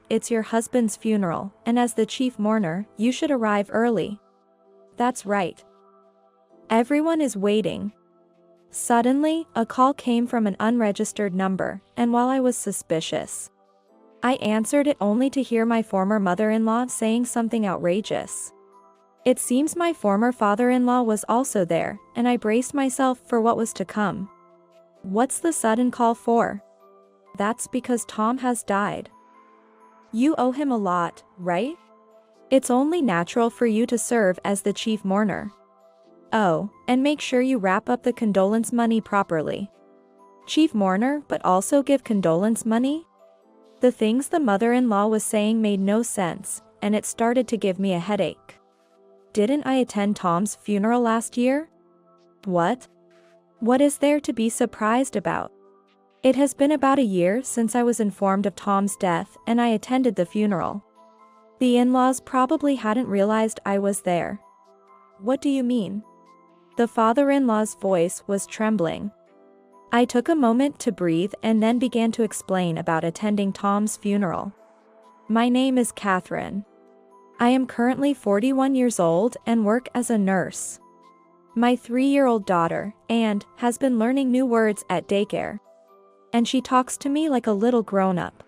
it's your husband's funeral, and as the chief mourner, you should arrive early. That's right. Everyone is waiting. Suddenly, a call came from an unregistered number, and while I was suspicious, I answered it only to hear my former mother-in-law saying something outrageous. It seems my former father-in-law was also there, and I braced myself for what was to come. What's the sudden call for? That's because Tom has died. You owe him a lot, right? It's only natural for you to serve as the chief mourner. Oh, and make sure you wrap up the condolence money properly. Chief mourner, but also give condolence money? The things the mother-in-law was saying made no sense, and it started to give me a headache. Didn't I attend Tom's funeral last year? What? What is there to be surprised about? It has been about a year since I was informed of Tom's death, and I attended the funeral. The in-laws probably hadn't realized I was there. What do you mean? The father-in-law's voice was trembling. I took a moment to breathe and then began to explain about attending Tom's funeral. My name is Catherine. I am currently 41 years old and work as a nurse. My 3-year-old daughter, Anne, has been learning new words at daycare. And she talks to me like a little grown-up.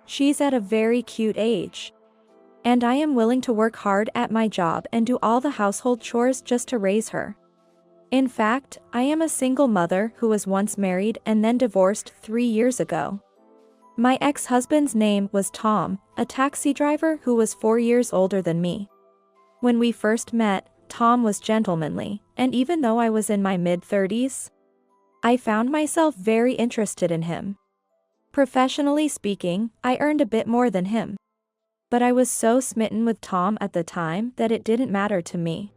She's at a very cute age. And I am willing to work hard at my job and do all the household chores just to raise her. In fact, I am a single mother who was once married and then divorced 3 years ago. My ex-husband's name was Tom, a taxi driver who was 4 years older than me. When we first met, Tom was gentlemanly, and even though I was in my mid-30s, I found myself very interested in him. Professionally speaking, I earned a bit more than him. But I was so smitten with Tom at the time that it didn't matter to me.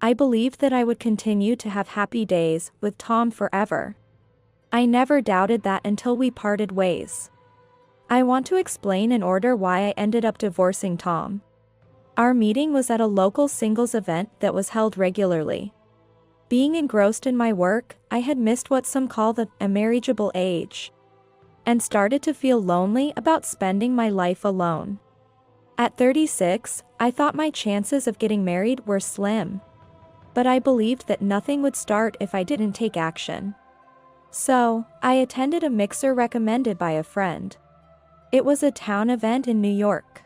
I believed that I would continue to have happy days with Tom forever. I never doubted that until we parted ways. I want to explain in order why I ended up divorcing Tom. Our meeting was at a local singles event that was held regularly. Being engrossed in my work, I had missed what some call the marriageable age, and started to feel lonely about spending my life alone. At 36, I thought my chances of getting married were slim. But I believed that nothing would start if I didn't take action. So, I attended a mixer recommended by a friend. It was a town event in New York,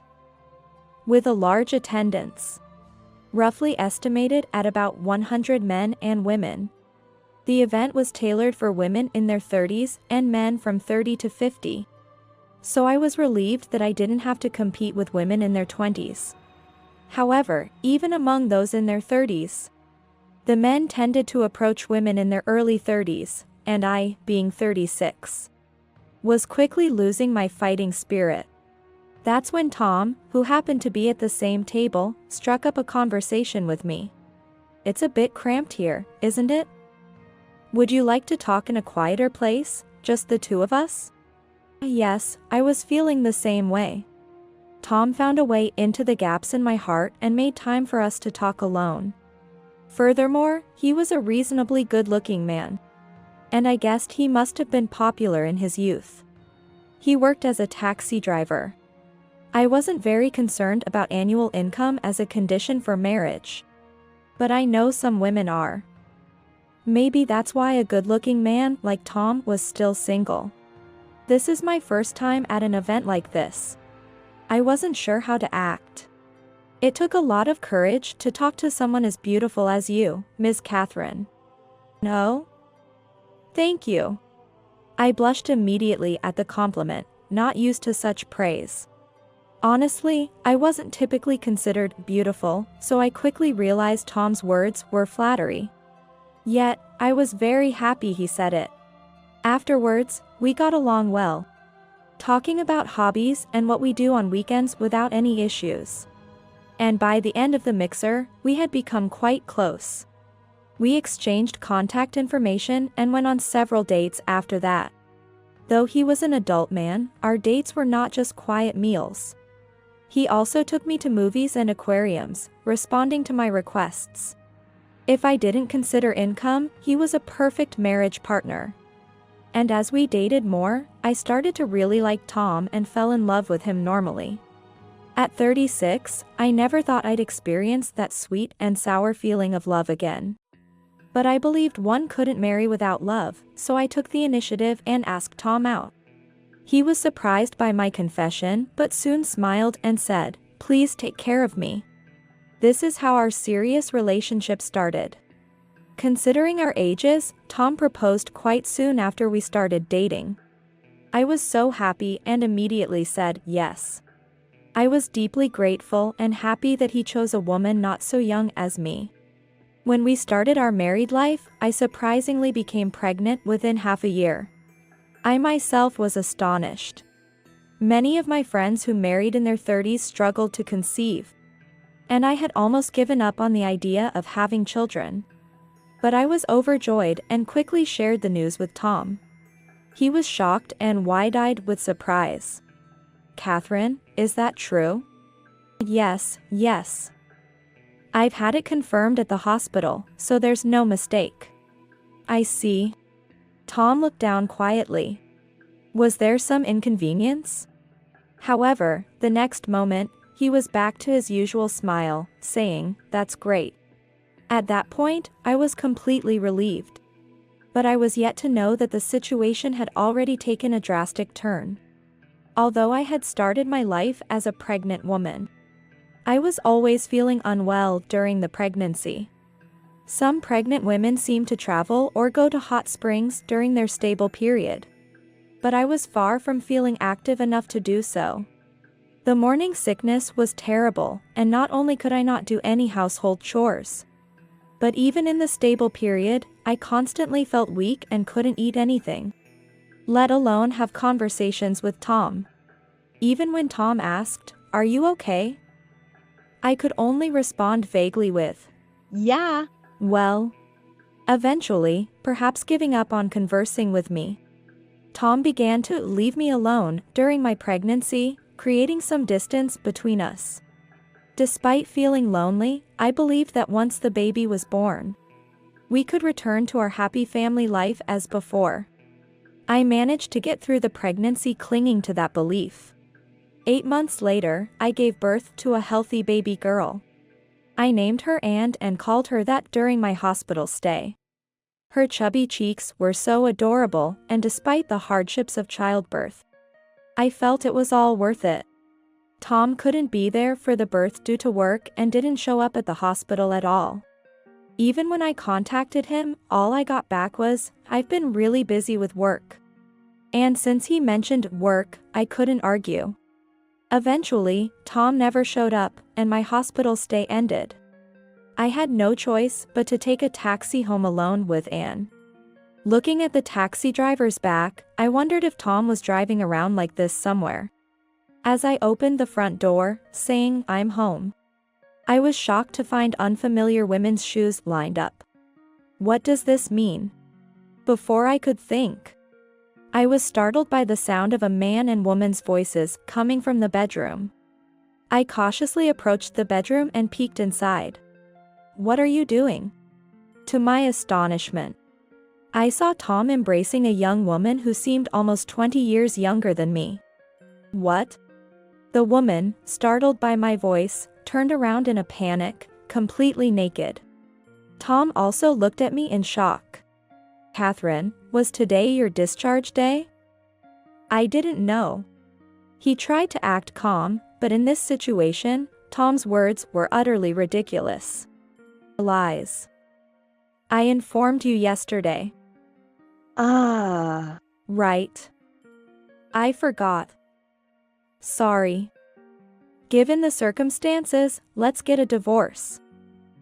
with a large attendance, roughly estimated at about 100 men and women. The event was tailored for women in their 30s and men from 30 to 50. So I was relieved that I didn't have to compete with women in their 20s. However, even among those in their 30s, the men tended to approach women in their early 30s, and I, being 36, was quickly losing my fighting spirit. That's when Tom, who happened to be at the same table, struck up a conversation with me. It's a bit cramped here, isn't it? Would you like to talk in a quieter place, just the two of us? Yes, I was feeling the same way. Tom found a way into the gaps in my heart and made time for us to talk alone. Furthermore, he was a reasonably good-looking man. And I guessed he must have been popular in his youth. He worked as a taxi driver. I wasn't very concerned about annual income as a condition for marriage. But I know some women are. Maybe that's why a good-looking man like Tom was still single. This is my first time at an event like this. I wasn't sure how to act. It took a lot of courage to talk to someone as beautiful as you, Ms. Catherine. No? Thank you. I blushed immediately at the compliment, not used to such praise. Honestly, I wasn't typically considered beautiful, so I quickly realized Tom's words were flattery. Yet, I was very happy he said it. Afterwards, we got along well, talking about hobbies and what we do on weekends without any issues. And by the end of the mixer, we had become quite close. We exchanged contact information and went on several dates after that. Though he was an adult man, our dates were not just quiet meals. He also took me to movies and aquariums, responding to my requests. If I didn't consider income, he was a perfect marriage partner. And as we dated more, I started to really like Tom and fell in love with him normally. At 36, I never thought I'd experience that sweet and sour feeling of love again. But I believed one couldn't marry without love, so I took the initiative and asked Tom out. He was surprised by my confession, but soon smiled and said, "Please take care of me." This is how our serious relationship started. Considering our ages, Tom proposed quite soon after we started dating. I was so happy and immediately said yes. I was deeply grateful and happy that he chose a woman not so young as me. When we started our married life, I surprisingly became pregnant within half a year. I myself was astonished. Many of my friends who married in their 30s struggled to conceive. And I had almost given up on the idea of having children. But I was overjoyed and quickly shared the news with Tom. He was shocked and wide-eyed with surprise. "Catherine, is that true?" Yes. I've had it confirmed at the hospital, so there's no mistake." "I see." Tom looked down quietly. Was there some inconvenience? However, the next moment, he was back to his usual smile, saying, "That's great." At that point, I was completely relieved. But I was yet to know that the situation had already taken a drastic turn. Although I had started my life as a pregnant woman, I was always feeling unwell during the pregnancy. Some pregnant women seem to travel or go to hot springs during their stable period. But I was far from feeling active enough to do so. The morning sickness was terrible, and not only could I not do any household chores, but even in the stable period, I constantly felt weak and couldn't eat anything, let alone have conversations with Tom. Even when Tom asked, "Are you okay?" I could only respond vaguely with, "Yeah, well." Eventually, perhaps giving up on conversing with me, Tom began to leave me alone during my pregnancy, creating some distance between us. Despite feeling lonely, I believed that once the baby was born, we could return to our happy family life as before. I managed to get through the pregnancy clinging to that belief. 8 months later, I gave birth to a healthy baby girl. I named her Anne and called her that during my hospital stay. Her chubby cheeks were so adorable, and despite the hardships of childbirth, I felt it was all worth it. Tom couldn't be there for the birth due to work and didn't show up at the hospital at all. Even when I contacted him, all I got back was, "I've been really busy with work." And since he mentioned work, I couldn't argue. Eventually, Tom never showed up, and my hospital stay ended. I had no choice but to take a taxi home alone with Anne. Looking at the taxi driver's back, I wondered if Tom was driving around like this somewhere. As I opened the front door, saying, "I'm home," I was shocked to find unfamiliar women's shoes lined up. What does this mean? Before I could think, I was startled by the sound of a man and woman's voices coming from the bedroom. I cautiously approached the bedroom and peeked inside. "What are you doing?" To my astonishment, I saw Tom embracing a young woman who seemed almost 20 years younger than me. "What?" The woman, startled by my voice, turned around in a panic, completely naked. Tom also looked at me in shock. "Catherine, was today your discharge day?" I didn't know. He tried to act calm, but in this situation, Tom's words were utterly ridiculous. "Lies. I informed you yesterday." Right. I forgot. Sorry. Given the circumstances, let's get a divorce.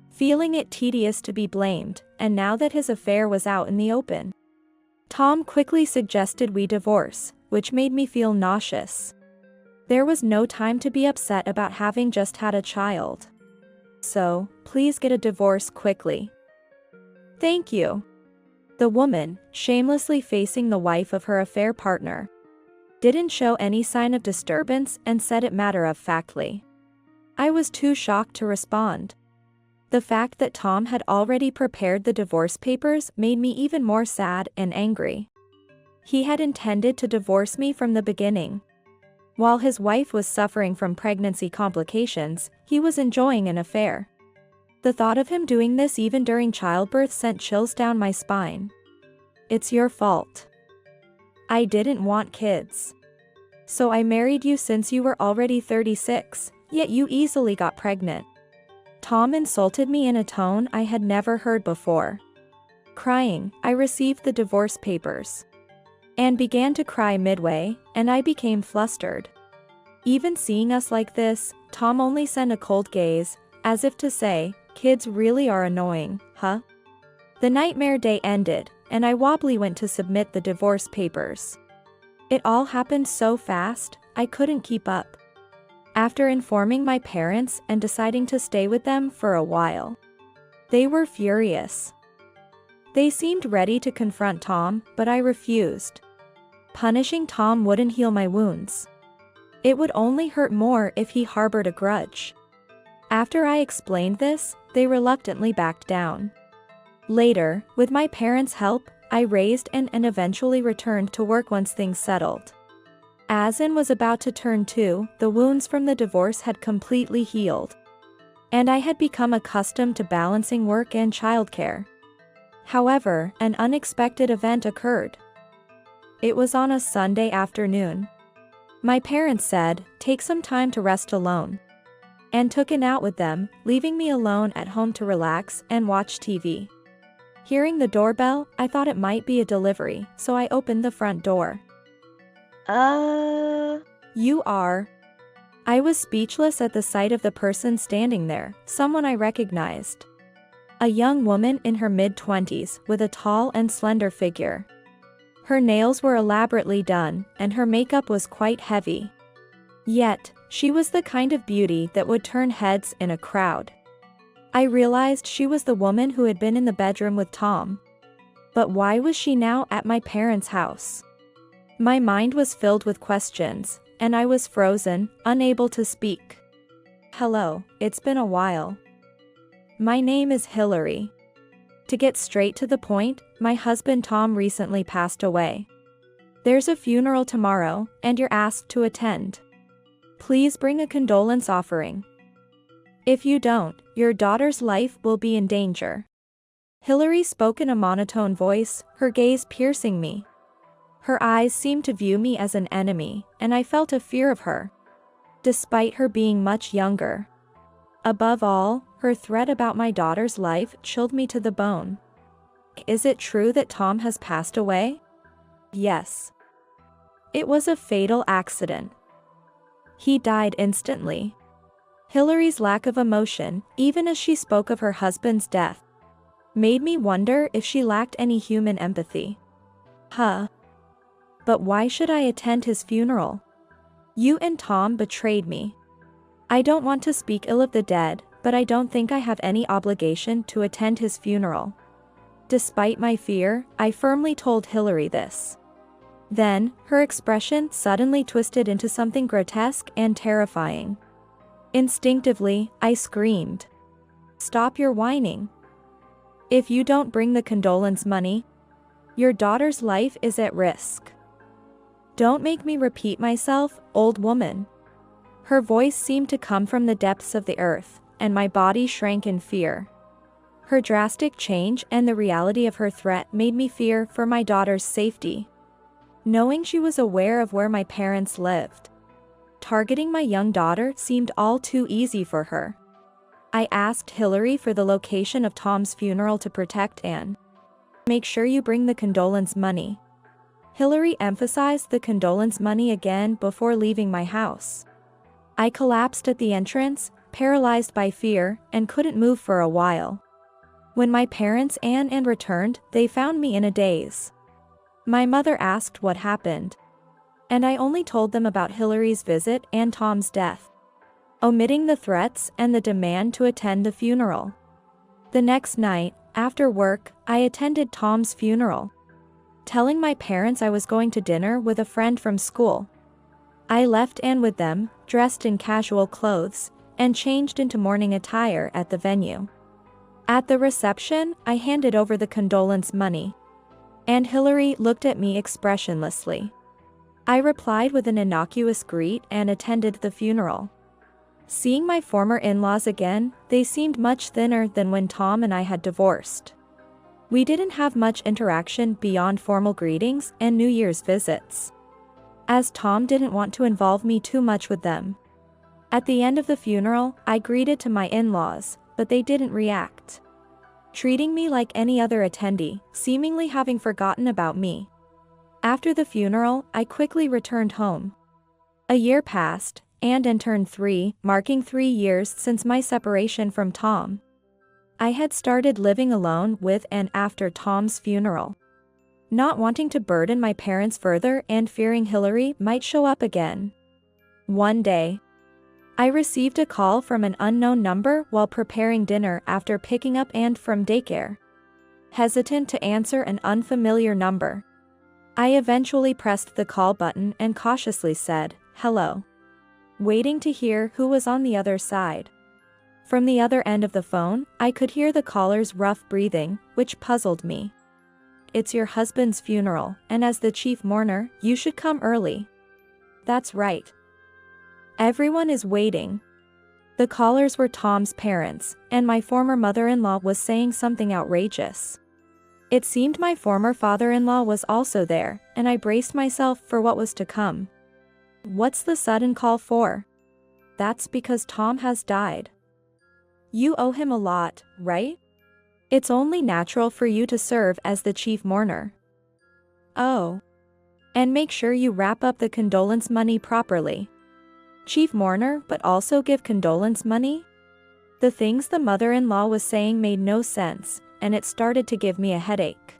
Feeling it tedious to be blamed, and now that his affair was out in the open, Tom quickly suggested we divorce, which made me feel nauseous. There was no time to be upset about having just had a child. So, please get a divorce quickly. Thank you. The woman, shamelessly facing the wife of her affair partner, didn't show any sign of disturbance and said it matter-of-factly. I was too shocked to respond. The fact that Tom had already prepared the divorce papers made me even more sad and angry. He had intended to divorce me from the beginning. While his wife was suffering from pregnancy complications, he was enjoying an affair. The thought of him doing this even during childbirth sent chills down my spine. It's your fault. I didn't want kids. So I married you since you were already 36, yet you easily got pregnant. Tom insulted me in a tone I had never heard before. Crying, I received the divorce papers. Anne began to cry midway, and I became flustered. Even seeing us like this, Tom only sent a cold gaze, as if to say, kids really are annoying, huh? The nightmare day ended, and I wobbly went to submit the divorce papers. It all happened so fast, I couldn't keep up. After informing my parents and deciding to stay with them for a while, they were furious. They seemed ready to confront Tom, but I refused. Punishing Tom wouldn't heal my wounds. It would only hurt more if he harbored a grudge. After I explained this, they reluctantly backed down. Later, with my parents' help, I raised and eventually returned to work once things settled. As Anne was about to turn 2, the wounds from the divorce had completely healed. And I had become accustomed to balancing work and childcare. However, an unexpected event occurred. It was on a Sunday afternoon. My parents said, "Take some time to rest alone," and took Anne out with them, leaving me alone at home to relax and watch TV. Hearing the doorbell, I thought it might be a delivery, so I opened the front door. You are. I was speechless at the sight of the person standing there, someone I recognized. A young woman in her mid-20s with a tall and slender figure. Her nails were elaborately done, and her makeup was quite heavy. Yet, she was the kind of beauty that would turn heads in a crowd. I realized she was the woman who had been in the bedroom with Tom. But why was she now at my parents' house? My mind was filled with questions, and I was frozen, unable to speak. Hello, it's been a while. My name is Hillary. To get straight to the point, my husband Tom recently passed away. There's a funeral tomorrow, and you're asked to attend. Please bring a condolence offering. If you don't, your daughter's life will be in danger. Hillary spoke in a monotone voice, her gaze piercing me. Her eyes seemed to view me as an enemy, and I felt a fear of her, despite her being much younger. Above all, her threat about my daughter's life chilled me to the bone. Is it true that Tom has passed away? Yes. It was a fatal accident. He died instantly. Hillary's lack of emotion, even as she spoke of her husband's death, made me wonder if she lacked any human empathy. But why should I attend his funeral? You and Tom betrayed me. I don't want to speak ill of the dead, but I don't think I have any obligation to attend his funeral. Despite my fear, I firmly told Hillary this. Then, her expression suddenly twisted into something grotesque and terrifying. Instinctively, I screamed. Stop your whining. If you don't bring the condolence money, your daughter's life is at risk. Don't make me repeat myself, old woman. Her voice seemed to come from the depths of the earth, and my body shrank in fear. Her drastic change and the reality of her threat made me fear for my daughter's safety. Knowing she was aware of where my parents lived, targeting my young daughter seemed all too easy for her. I asked Hillary for the location of Tom's funeral to protect Anne. Make sure you bring the condolence money. Hillary emphasized the condolence money again before leaving my house. I collapsed at the entrance, paralyzed by fear, and couldn't move for a while. When my parents and returned, they found me in a daze. My mother asked what happened, and I only told them about Hillary's visit and Tom's death, omitting the threats and the demand to attend the funeral. The next night, after work, I attended Tom's funeral, telling my parents I was going to dinner with a friend from school. I left Anne with them, dressed in casual clothes, and changed into morning attire at the venue. At the reception, I handed over the condolence money. And Hillary looked at me expressionlessly. I replied with an innocuous greet and attended the funeral. Seeing my former in-laws again, they seemed much thinner than when Tom and I had divorced. We didn't have much interaction beyond formal greetings and New Year's visits, as Tom didn't want to involve me too much with them. At the end of the funeral, I greeted to my in-laws, but they didn't react, treating me like any other attendee, seemingly having forgotten about me. After the funeral, I quickly returned home. A year passed, and turned 3, marking 3 years since my separation from Tom. I had started living alone with and after Tom's funeral, not wanting to burden my parents further and fearing Hillary might show up again. One day, I received a call from an unknown number while preparing dinner after picking up Anne from daycare. Hesitant to answer an unfamiliar number, I eventually pressed the call button and cautiously said, "Hello," waiting to hear who was on the other side. From the other end of the phone, I could hear the caller's rough breathing, which puzzled me. "It's your husband's funeral, and as the chief mourner, you should come early." "That's right. Everyone is waiting." The callers were Tom's parents, and my former mother-in-law was saying something outrageous. It seemed my former father-in-law was also there, and I braced myself for what was to come. "What's the sudden call for?" "That's because Tom has died. You owe him a lot, right? It's only natural for you to serve as the chief mourner." "Oh. And make sure you wrap up the condolence money properly." Chief mourner, but also give condolence money? The things the mother-in-law was saying made no sense, and it started to give me a headache.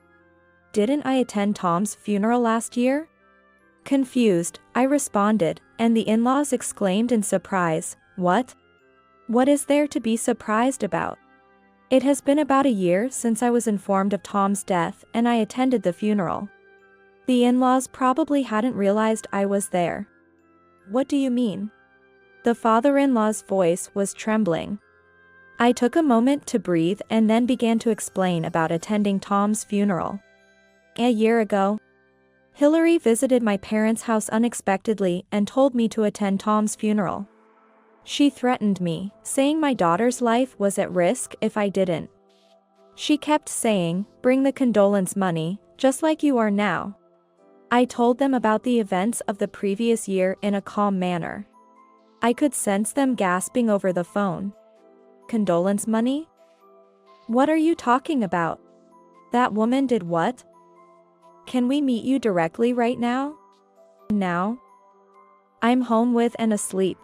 Didn't I attend Tom's funeral last year? Confused, I responded, and the in-laws exclaimed in surprise, "What? What is there to be surprised about? It has been about a year since I was informed of Tom's death and I attended the funeral." The in-laws probably hadn't realized I was there. "What do you mean?" The father-in-law's voice was trembling. I took a moment to breathe and then began to explain about attending Tom's funeral. A year ago, Hillary visited my parents' house unexpectedly and told me to attend Tom's funeral. She threatened me, saying my daughter's life was at risk if I didn't. She kept saying, "Bring the condolence money, just like you are now." I told them about the events of the previous year in a calm manner. I could sense them gasping over the phone. "Condolence money? What are you talking about? That woman did what? Can we meet you directly right now?" "Now? I'm home with and asleep.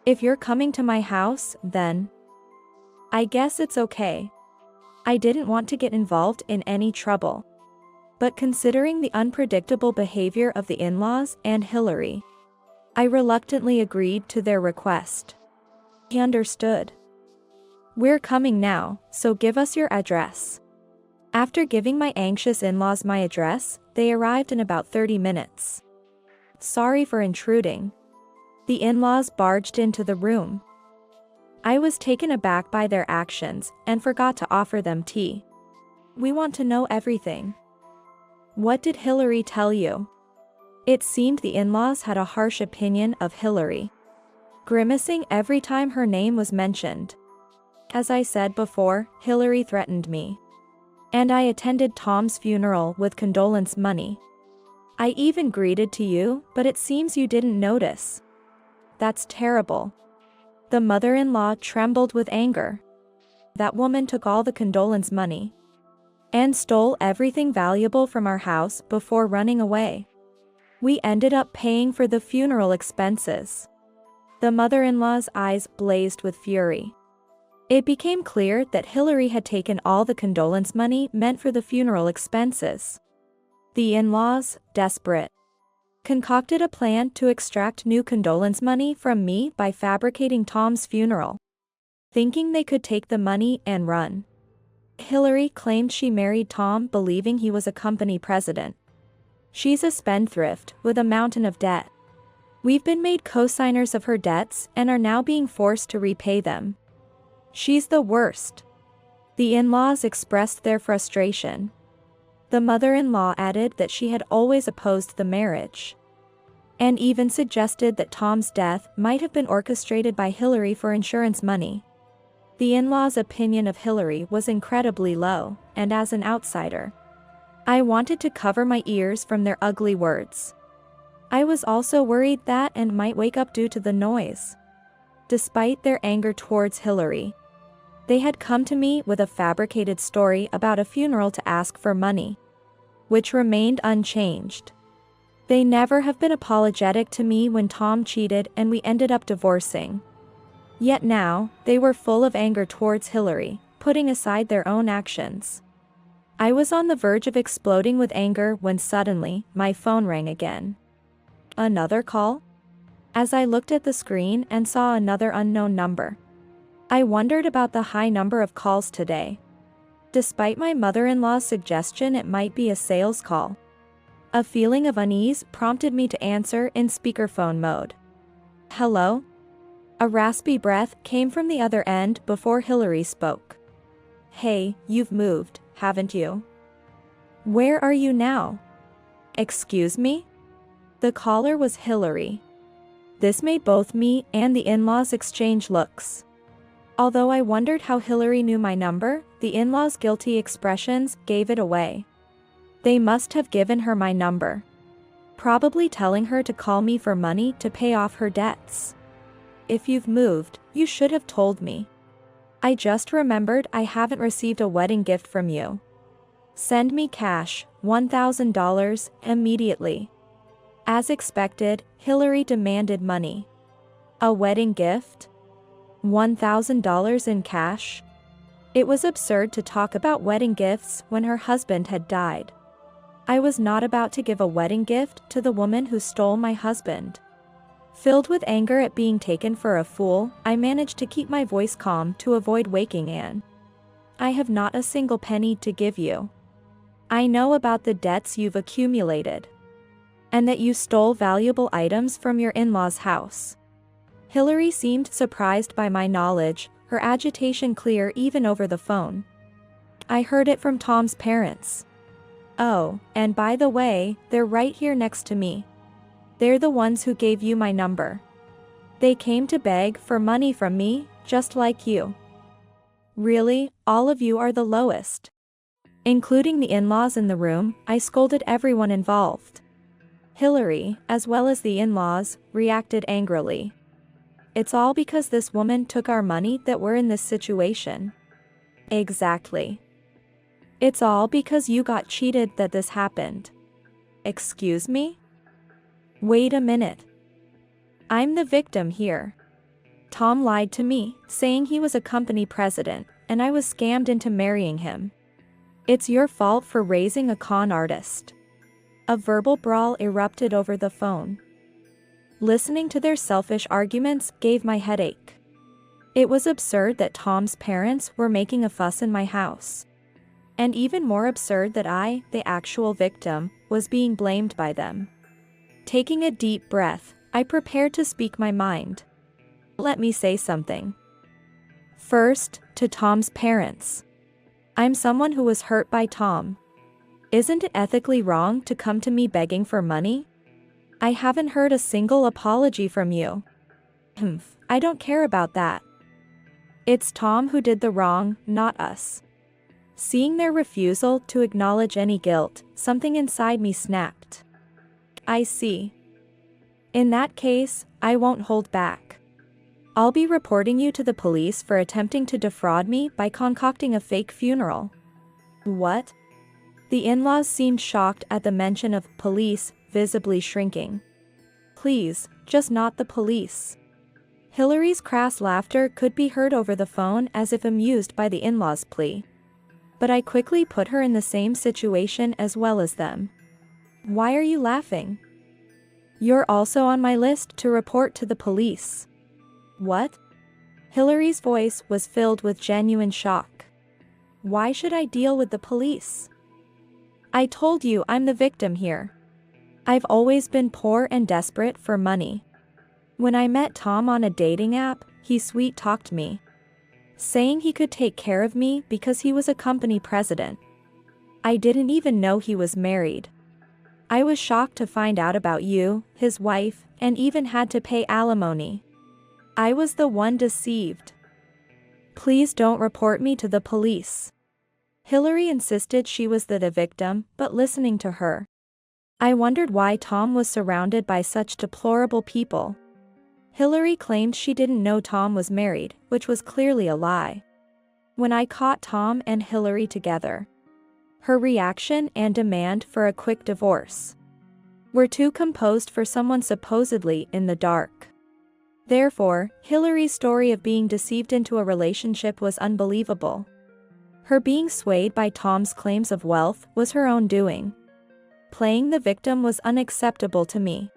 If you're coming to my house, then I guess it's okay." I didn't want to get involved in any trouble, but considering the unpredictable behavior of the in-laws and Hillary, I reluctantly agreed to their request. He understood. "We're coming now, so give us your address." After giving my anxious in-laws my address, they arrived in about 30 minutes. "Sorry for intruding." The in-laws barged into the room. I was taken aback by their actions and forgot to offer them tea. "We want to know everything. What did Hillary tell you?" It seemed the in-laws had a harsh opinion of Hillary, grimacing every time her name was mentioned. As I said before, Hillary threatened me. And I attended Tom's funeral with condolence money. I even greeted to you, but it seems you didn't notice. That's terrible. The mother-in-law trembled with anger. That woman took all the condolence money and stole everything valuable from our house before running away. We ended up paying for the funeral expenses. The mother-in-law's eyes blazed with fury. It became clear that Hillary had taken all the condolence money meant for the funeral expenses. The in-laws, desperate, concocted a plan to extract new condolence money from me by fabricating Tom's funeral, thinking they could take the money and run. Hillary claimed she married Tom believing he was a company president. She's a spendthrift with a mountain of debt. We've been made co-signers of her debts and are now being forced to repay them. She's the worst. The in-laws expressed their frustration. The mother-in-law added that she had always opposed the marriage, and even suggested that Tom's death might have been orchestrated by Hillary for insurance money. The in-laws' opinion of Hillary was incredibly low, and as an outsider, I wanted to cover my ears from their ugly words. I was also worried that Anne might wake up due to the noise. Despite their anger towards Hillary, they had come to me with a fabricated story about a funeral to ask for money, which remained unchanged. They never have been apologetic to me when Tom cheated and we ended up divorcing. Yet now, they were full of anger towards Hillary, putting aside their own actions. I was on the verge of exploding with anger when suddenly, my phone rang again. Another call? As I looked at the screen and saw another unknown number, I wondered about the high number of calls today. Despite my mother-in-law's suggestion it might be a sales call, a feeling of unease prompted me to answer in speakerphone mode. Hello? A raspy breath came from the other end before Hillary spoke. Hey, you've moved, haven't you? Where are you now? Excuse me? The caller was Hillary. This made both me and the in-laws exchange looks. Although I wondered how Hillary knew my number, the in-laws' guilty expressions gave it away. They must have given her my number, probably telling her to call me for money to pay off her debts. If you've moved, you should have told me. I just remembered I haven't received a wedding gift from you. Send me cash, $1,000, immediately. As expected, Hillary demanded money. A wedding gift? $1,000 in cash? It was absurd to talk about wedding gifts when her husband had died. I was not about to give a wedding gift to the woman who stole my husband. Filled with anger at being taken for a fool, I managed to keep my voice calm to avoid waking Anne. I have not a single penny to give you. I know about the debts you've accumulated, and that you stole valuable items from your in-laws' house. Hillary seemed surprised by my knowledge, her agitation clear even over the phone. I heard it from Tom's parents. Oh, and by the way, they're right here next to me. They're the ones who gave you my number. They came to beg for money from me, just like you. Really, all of you are the lowest. Including the in-laws in the room, I scolded everyone involved. Hillary, as well as the in-laws, reacted angrily. It's all because this woman took our money that we're in this situation. Exactly. It's all because you got cheated that this happened. Excuse me? Wait a minute. I'm the victim here. Tom lied to me, saying he was a company president, and I was scammed into marrying him. It's your fault for raising a con artist. A verbal brawl erupted over the phone. Listening to their selfish arguments gave my headache. It was absurd that Tom's parents were making a fuss in my house. And even more absurd that I, the actual victim, was being blamed by them. Taking a deep breath, I prepared to speak my mind. Let me say something. First, to Tom's parents. I'm someone who was hurt by Tom. Isn't it ethically wrong to come to me begging for money? I haven't heard a single apology from you. I don't care about that. It's Tom who did the wrong, not us. Seeing their refusal to acknowledge any guilt, something inside me snapped. I see. In that case, I won't hold back. I'll be reporting you to the police for attempting to defraud me by concocting a fake funeral. What? The in-laws seemed shocked at the mention of police, visibly shrinking. Please, just not the police. Hillary's crass laughter could be heard over the phone as if amused by the in-laws' plea. But I quickly put her in the same situation as well as them. Why are you laughing? You're also on my list to report to the police. What? Hillary's voice was filled with genuine shock. Why should I deal with the police? I told you I'm the victim here. I've always been poor and desperate for money. When I met Tom on a dating app, he sweet-talked me, saying he could take care of me because he was a company president. I didn't even know he was married. I was shocked to find out about you, his wife, and even had to pay alimony. I was the one deceived. Please don't report me to the police." Hillary insisted she was the victim, but listening to her, I wondered why Tom was surrounded by such deplorable people. Hillary claimed she didn't know Tom was married, which was clearly a lie. When I caught Tom and Hillary together, her reaction and demand for a quick divorce were too composed for someone supposedly in the dark. Therefore, Hillary's story of being deceived into a relationship was unbelievable. Her being swayed by Tom's claims of wealth was her own doing. Playing the victim was unacceptable to me.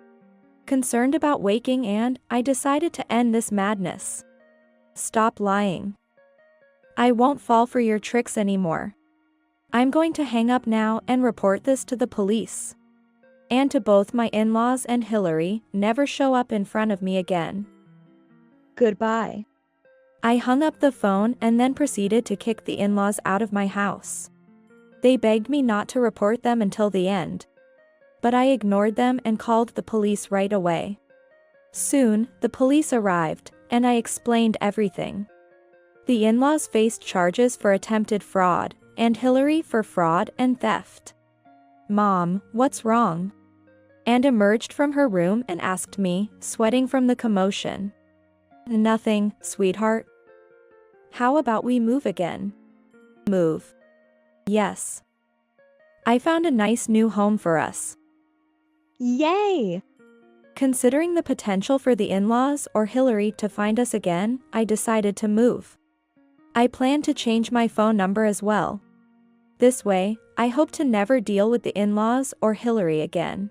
Concerned about waking and, I decided to end this madness. Stop lying. I won't fall for your tricks anymore. I'm going to hang up now and report this to the police. And to both my in-laws and Hillary, never show up in front of me again. Goodbye. I hung up the phone and then proceeded to kick the in-laws out of my house. They begged me not to report them until the end, but I ignored them and called the police right away. Soon, the police arrived, and I explained everything. The in-laws faced charges for attempted fraud, and Hillary for fraud and theft. "Mom, what's wrong?" and emerged from her room and asked me, sweating from the commotion. "Nothing, sweetheart. How about we move again?" "Move?" "Yes. I found a nice new home for us." Yay! Considering the potential for the in-laws or Hillary to find us again, I decided to move. I plan to change my phone number as well. This way, I hope to never deal with the in-laws or Hillary again.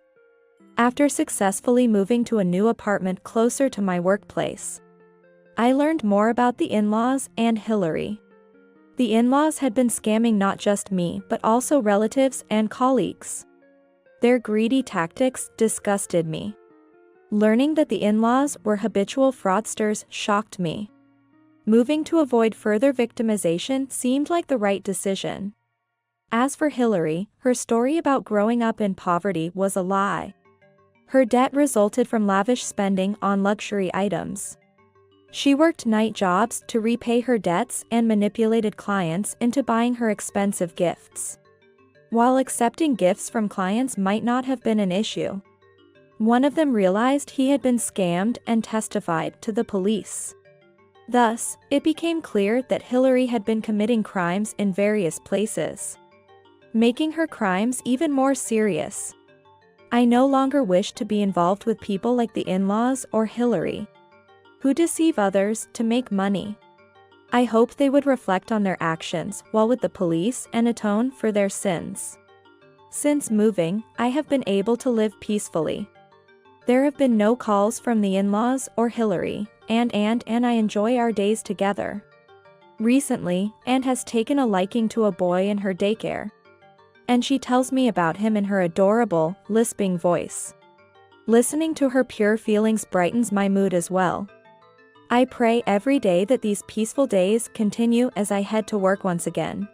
After successfully moving to a new apartment closer to my workplace, I learned more about the in-laws and Hillary. The in-laws had been scamming not just me but also relatives and colleagues. Their greedy tactics disgusted me. Learning that the in-laws were habitual fraudsters shocked me. Moving to avoid further victimization seemed like the right decision. As for Hillary, her story about growing up in poverty was a lie. Her debt resulted from lavish spending on luxury items. She worked night jobs to repay her debts and manipulated clients into buying her expensive gifts. While accepting gifts from clients might not have been an issue, one of them realized he had been scammed and testified to the police. Thus, it became clear that Hillary had been committing crimes in various places, making her crimes even more serious. I no longer wished to be involved with people like the in-laws or Hillary, who deceive others to make money. I hoped they would reflect on their actions while with the police and atone for their sins. Since moving, I have been able to live peacefully. There have been no calls from the in-laws or Hillary, and I enjoy our days together. Recently, Anne has taken a liking to a boy in her daycare, and she tells me about him in her adorable, lisping voice. Listening to her pure feelings brightens my mood as well. I pray every day that these peaceful days continue as I head to work once again.